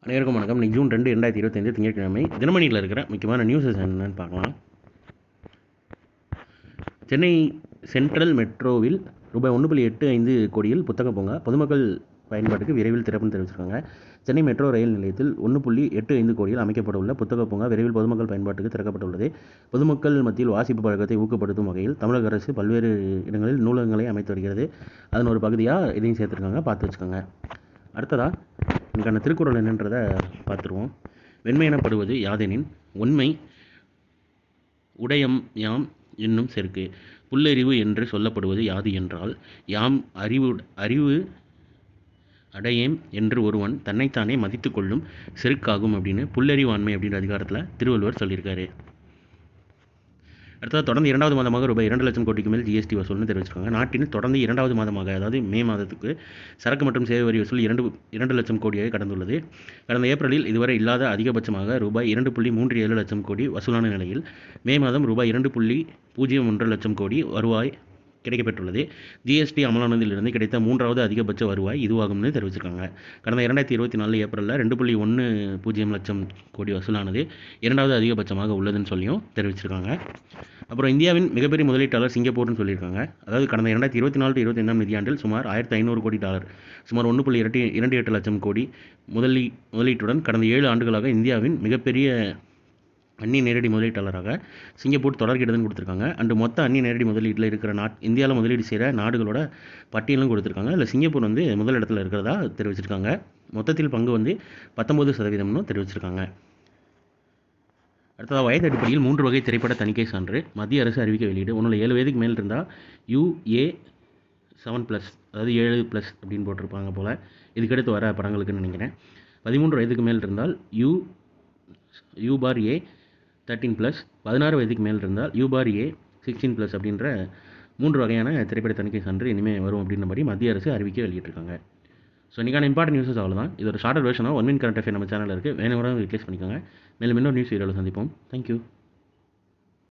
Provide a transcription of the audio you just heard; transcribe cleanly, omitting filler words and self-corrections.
அனைவருக்கும் வணக்கம். இன்னைக்கு ஜூன் 2, 2025 திங்கட்கிழமை. தினமணியில் இருக்கிற முக்கியமான நியூஸஸ் என்னென்னு பார்க்கலாம். சென்னை சென்ட்ரல் மெட்ரோவில் ரூபாய் 1.85 கோடியில் புத்தக பூங்கா பொதுமக்கள் பயன்பாட்டுக்கு விரைவில் திறப்புன்னு தெரிவிச்சிருக்காங்க. சென்னை மெட்ரோ ரயில் நிலையத்தில் 1.85 கோடியில் அமைக்கப்பட உள்ள புத்தக பூங்கா விரைவில் பொதுமக்கள் பயன்பாட்டுக்கு திறக்கப்பட்டுள்ளது. பொதுமக்கள் மத்தியில் வாசிப்பு பழக்கத்தை ஊக்கப்படுத்தும் வகையில் தமிழக அரசு பல்வேறு இடங்களில் நூலகங்களை அமைத்து வருகிறது. அதன் ஒரு பகுதியாக இதையும் சேர்த்துருக்காங்க, பார்த்து வச்சுக்கோங்க. அடுத்ததாக இதுக்கான திருக்குறள் என்னன்றதை பார்த்துருவோம். வெண்மை எனப்படுவது யாதெனின் உண்மை உடையம் யாம் என்னும் செருக்கு. புல்லறிவு என்று சொல்லப்படுவது யாது என்றால் யாம் அறிவு அடையேம் என்று ஒருவன் தன்னைத்தானே மதித்து கொள்ளும் செருக்காகும் அப்படின்னு புல்லறிவாண்மை அப்படின்ற அதிகாரத்தில் திருவள்ளுவர் சொல்லியிருக்காரு. அடுத்தது தொடர்ந்து 2வது மாதமாக ரூபாய் 2 லட்சம் கோடிக்கு மேல் ஜிஎஸ்டி வசூல்னு தெரிவிச்சிருக்காங்க. நாட்டில் தொடர்ந்து 2வது மாதமாக, அதாவது மே மாதத்துக்கு சரக்கு மற்றும் சேவை வரி வசூல் 2 லட்சம் கோடியாக கடந்துள்ளது. கடந்த ஏப்ரலில் இதுவரை இல்லாத அதிகபட்சமாக ரூபாய் 2.37 லட்சம் கோடி வசூலான நிலையில் மே மாதம் ரூபாய் 2.01 லட்சம் கோடி வருவாய் கிடைக்கப்பெற்றுள்ளது. ஜிஎஸ்டி அமலானதிலிருந்து கிடைத்த 3வது அதிகபட்ச வருவாய் இதுவாகும்னு தெரிவிச்சிருக்காங்க. கடந்த 2024 ஏப்ரலில் 2.10 லட்சம் கோடி வசூலானது 2வது அதிகபட்சமாக உள்ளதுன்னு சொல்லியும் தெரிவிச்சிருக்காங்க. அப்புறம் இந்தியாவின் மிகப்பெரிய முதலீட்டாளர் சிங்கப்பூர்னு சொல்லியிருக்காங்க. அதாவது கடந்த 2024-25 நிதியாண்டில் சுமார் $1,500 கோடி, சுமார் 1.28 லட்சம் கோடி முதலீட்டுடன் கடந்த 7 ஆண்டுகளாக இந்தியாவின் மிகப்பெரிய அந்நிய நேரடி முதலீட்டாளராக சிங்கப்பூர் தொடர்கிறதுன்னு கொடுத்துருக்காங்க. அண்டு மொத்த அந்நிய நேரடி முதலீட்டில் இருக்கிற இந்தியாவில் முதலீடு செய்கிற நாடுகளோட பட்டியலும் கொடுத்துருக்காங்க. இல்லை சிங்கப்பூர் முதலிடத்தில் இருக்கிறதா தெரிவிச்சிருக்காங்க. மொத்தத்தில் பங்கு 19% தெரிவிச்சிருக்காங்க. அடுத்ததாக வயது அடிப்படையில் 3 வகை திரைப்பட தணிக்கை சான்று மத்திய அரசு அறிவிக்க வெளியீடு. 7 வயதுக்கு மேல் இருந்தால் UA7+, அதாவது 7+ அப்படின்னு போட்டிருப்பாங்க போல். இதுக்கடுத்து வர படங்களுக்குன்னு நினைக்கிறேன். 13 வயதுக்கு மேல் இருந்தால் U+A 13+, 16 வயதுக்கு மேல் இருந்தால் U+A 16+ அப்படின்ற 3 வகையான திரைப்பட தணிக்கை சான்று இனிமேல் வரும் அப்படின்ற மாதிரி மத்திய அரசு அறிவிக்க வெளியிட்டிருக்காங்க. ஸோ இன்றைக்கான இம்பார்ட்டன்ட் நியூஸஸ் அவ்வளோதான். இது ஒரு ஷார்ட்டர் வெர்ஷனாக 1 மினிட் கரண்ட் அஃபேர் நம்ம சேனலில் இருக்குது. வேணுங்கிறவங்க ரிப்ளேஸ் பண்ணிக்கோங்க. மேலும் இன்னொரு நியூஸ் வீடியோவில் சந்திப்போம். தேங்க்யூ.